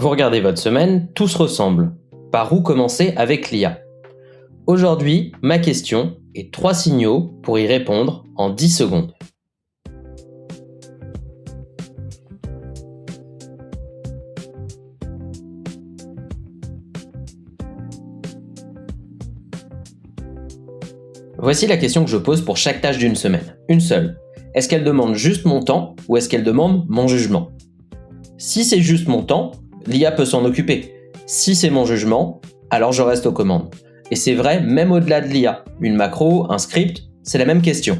Vous regardez votre semaine, tout se ressemble. Par où commencer avec l'IA? Aujourd'hui, ma question est 3 signaux pour y répondre en 10 secondes. Voici la question que je pose pour chaque tâche d'une semaine. Une seule. Est-ce qu'elle demande juste mon temps ou est-ce qu'elle demande mon jugement? Si c'est juste mon temps, l'IA peut s'en occuper. Si c'est mon jugement, alors je reste aux commandes. Et c'est vrai même au-delà de l'IA. Une macro, un script, c'est la même question.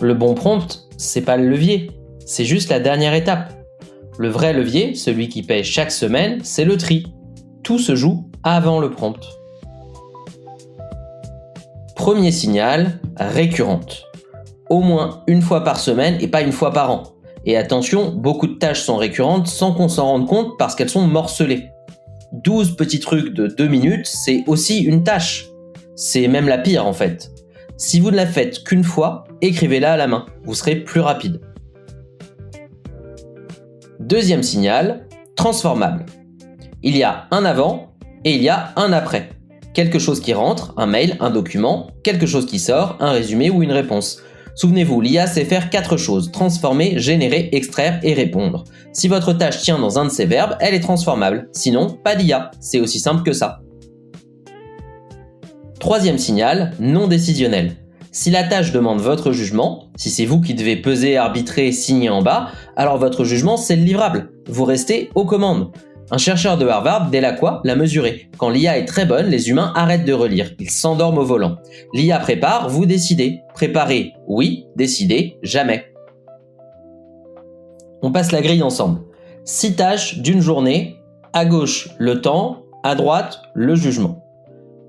Le bon prompt, c'est pas le levier, c'est juste la dernière étape. Le vrai levier, celui qui paye chaque semaine, c'est le tri. Tout se joue avant le prompt. Premier signal, récurrente. Au moins une fois par semaine et pas une fois par an. Et attention, beaucoup de tâches sont récurrentes sans qu'on s'en rende compte parce qu'elles sont morcelées. 12 petits trucs de 2 minutes, c'est aussi une tâche. C'est même la pire en fait. Si vous ne la faites qu'une fois, écrivez-la à la main, vous serez plus rapide. Deuxième signal, transformable. Il y a un avant et il y a un après. Quelque chose qui rentre, un mail, un document, quelque chose qui sort, un résumé ou une réponse. Souvenez-vous, l'IA sait faire 4 choses: transformer, générer, extraire et répondre. Si votre tâche tient dans un de ces verbes, elle est transformable. Sinon, pas d'IA. C'est aussi simple que ça. Troisième signal, non décisionnel. Si la tâche demande votre jugement, si c'est vous qui devez peser, arbitrer, signer en bas, alors votre jugement, c'est le livrable. Vous restez aux commandes. Un chercheur de Harvard, Delacroix, l'a mesuré. Quand l'IA est très bonne, les humains arrêtent de relire. Ils s'endorment au volant. L'IA prépare, vous décidez. Préparez, oui. Décidez, jamais. On passe la grille ensemble. 6 tâches d'une journée. À gauche, le temps. À droite, le jugement.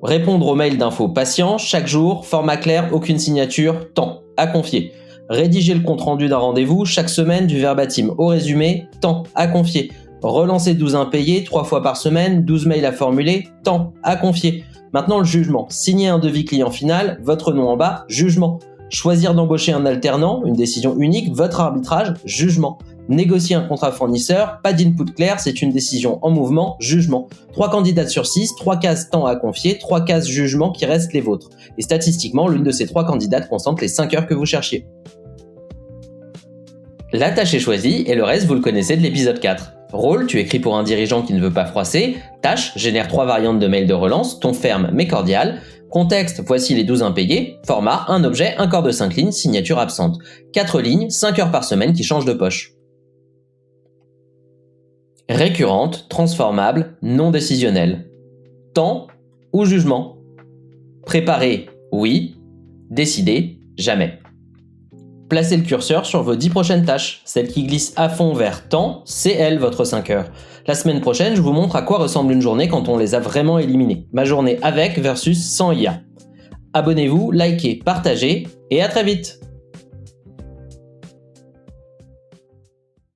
Répondre aux mails d'infos patient, chaque jour, format clair, aucune signature, temps, à confier. Rédiger le compte-rendu d'un rendez-vous, chaque semaine, du verbatim au résumé, temps, à confier. Relancer 12 impayés 3 fois par semaine, 12 mails à formuler, temps, à confier. Maintenant le jugement. Signer un devis client final, votre nom en bas, jugement. Choisir d'embaucher un alternant, une décision unique, votre arbitrage, jugement. Négocier un contrat fournisseur, pas d'input clair, c'est une décision en mouvement, jugement. 3 candidates sur 6, 3 cases temps à confier, 3 cases jugement qui restent les vôtres. Et statistiquement, l'une de ces 3 candidates concentre les 5 heures que vous cherchiez. La tâche est choisie et le reste vous le connaissez de l'épisode 4. Rôle, tu écris pour un dirigeant qui ne veut pas froisser. Tâche, génère 3 variantes de mail de relance, ton ferme mais cordial. Contexte, voici les 12 impayés. Format, un objet, un corps de 5 lignes, signature absente. 4 lignes, 5 heures par semaine qui changent de poche. Récurrente, transformable, non décisionnelle. Temps ou jugement. Préparer, oui. Décider, jamais. Placez le curseur sur vos 10 prochaines tâches. Celle qui glisse à fond vers temps, c'est elle votre 5 heures. La semaine prochaine, je vous montre à quoi ressemble une journée quand on les a vraiment éliminées. Ma journée avec versus sans IA. Abonnez-vous, likez, partagez et à très vite!